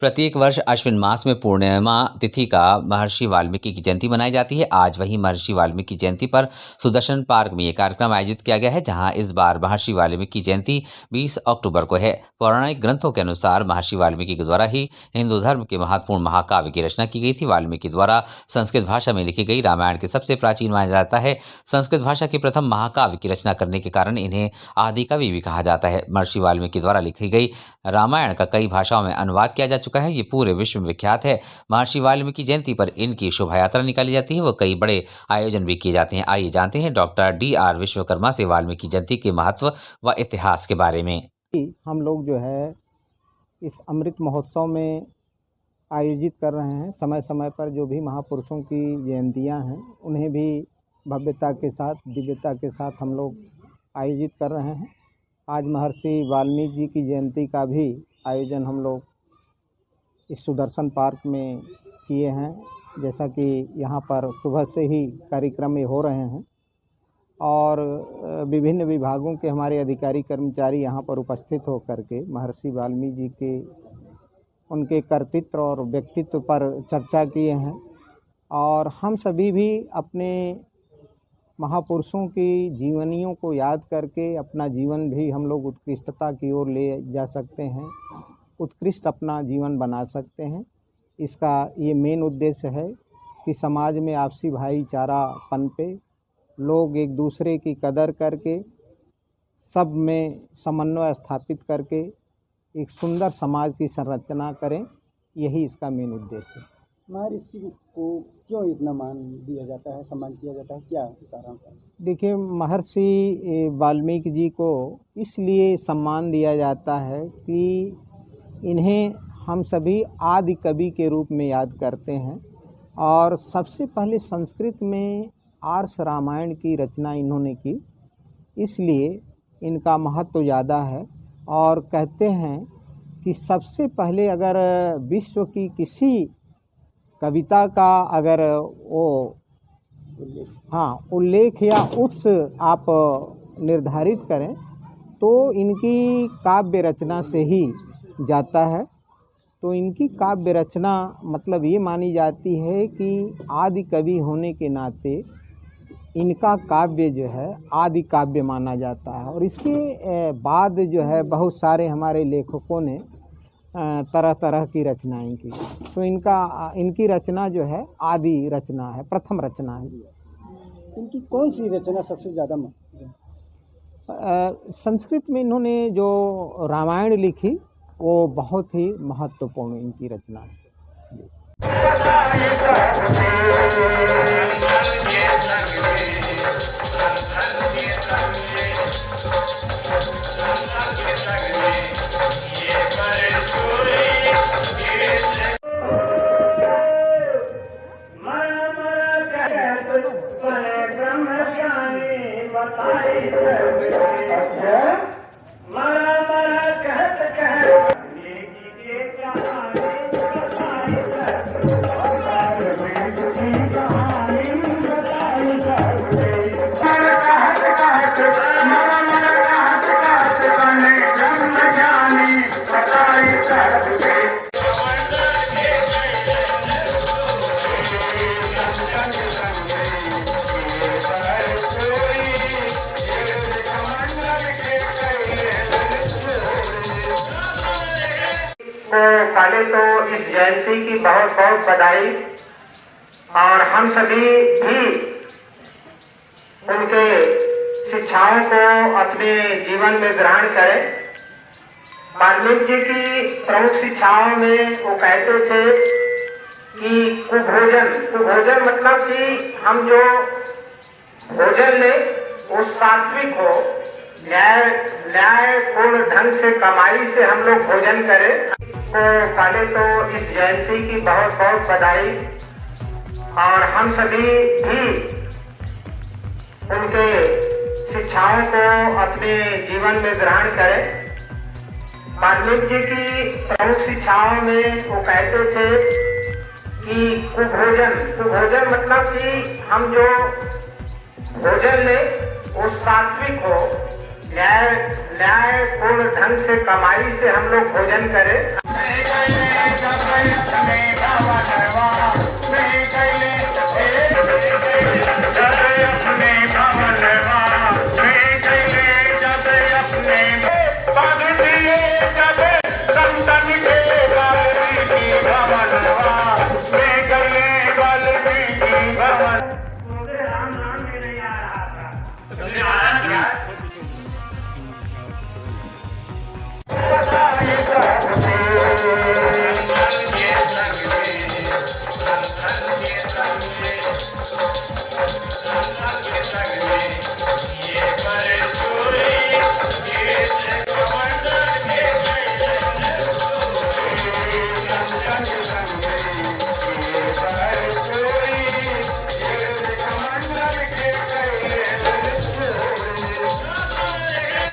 प्रत्येक वर्ष अश्विन मास में पूर्णिमा तिथि का महर्षि वाल्मीकि की जयंती मनाई जाती है। आज वही महर्षि वाल्मीकि जयंती पर सुदर्शन पार्क में ये कार्यक्रम आयोजित किया गया है, जहां इस बार महर्षि वाल्मीकि जयंती 20 अक्टूबर को है। पौराणिक ग्रंथों के अनुसार महर्षि वाल्मीकि के द्वारा ही हिंदू धर्म के महत्वपूर्ण महाकाव्य की रचना की गई थी। वाल्मीकि द्वारा संस्कृत भाषा में लिखी गई रामायण के सबसे प्राचीन माना जाता है। संस्कृत भाषा के प्रथम महाकाव्य की रचना करने के कारण इन्हें आदि कवि भी कहा जाता है। महर्षि वाल्मीकि द्वारा लिखी गई रामायण का कई भाषाओं में अनुवाद किया जा चुका है। ये पूरे विश्व में विख्यात है। महर्षि वाल्मीकि जयंती पर इनकी शोभा यात्रा निकाली जाती है। वो कई बड़े आयोजन भी किए जाते हैं। आइए जानते हैं डॉक्टर D.R. विश्वकर्मा से वाल्मीकि जयंती के महत्व व इतिहास के बारे में। हम लोग जो है इस अमृत महोत्सव में आयोजित कर रहे हैं। समय समय पर जो भी महापुरुषों की जयंतियां हैं उन्हें भी भव्यता के साथ, दिव्यता के साथ हम लोग आयोजित कर रहे हैं। आज महर्षि वाल्मीकि जी की जयंती का भी आयोजन हम लोग इस सुदर्शन पार्क में किए हैं। जैसा कि यहाँ पर सुबह से ही कार्यक्रम हो रहे हैं और विभिन्न विभागों के हमारे अधिकारी कर्मचारी यहाँ पर उपस्थित होकर के महर्षि वाल्मीकि जी के उनके कर्तृत्व और व्यक्तित्व पर चर्चा किए हैं। और हम सभी भी अपने महापुरुषों की जीवनियों को याद करके अपना जीवन भी हम लोग उत्कृष्टता की ओर ले जा सकते हैं, उत्कृष्ट अपना जीवन बना सकते हैं। इसका ये मेन उद्देश्य है कि समाज में आपसी भाईचारा पनपे, लोग एक दूसरे की कदर करके सब में समन्वय स्थापित करके एक सुंदर समाज की संरचना करें। यही इसका मेन उद्देश्य है। महर्षि को क्यों इतना मान दिया जाता है, सम्मान किया जाता है, क्या कारण है? देखिए, महर्षि वाल्मीकि जी को इसलिए सम्मान दिया जाता है कि इन्हें हम सभी आदि कवि के रूप में याद करते हैं। और सबसे पहले संस्कृत में आर्ष रामायण की रचना इन्होंने की, इसलिए इनका महत्व ज़्यादा है। और कहते हैं कि सबसे पहले अगर विश्व की किसी कविता का अगर वो उल्लेख या उत्स आप निर्धारित करें तो इनकी काव्य रचना से ही जाता है। तो इनकी काव्य रचना मतलब ये मानी जाती है कि आदि कवि होने के नाते इनका काव्य जो है आदि काव्य माना जाता है। और इसके बाद जो है बहुत सारे हमारे लेखकों ने तरह तरह की रचनाएं की। तो इनकी रचना जो है आदि रचना है, प्रथम रचना है। इनकी कौन सी रचना सबसे ज़्यादा संस्कृत में इन्होंने जो रामायण लिखी वो बहुत ही महत्वपूर्ण इनकी रचना है। पहले तो इस जयंती की बहुत बहुत बधाई। और हम सभी भी उनके शिक्षाओं को अपने जीवन में ग्रहण करें। वाल्मीकि जी की प्रमुख शिक्षाओं में वो कहते थे कि कुभोजन मतलब कि हम जो भोजन ले वो सात्विक हो, न्यायपूर्ण ढंग से कमाई से हम लोग भोजन करें। तो पहले तो इस जयंती की बहुत बहुत बधाई। और हम सभी भी उनके शिक्षाओं को अपने जीवन में ग्रहण करें। वाल्मीकि जी की प्रमुख शिक्षाओं में वो कहते थे कि कुभोजन मतलब कि हम जो भोजन ले वो सात्विक हो, न्यायपूर्ण ढंग से कमाई से हम लोग भोजन करें। ये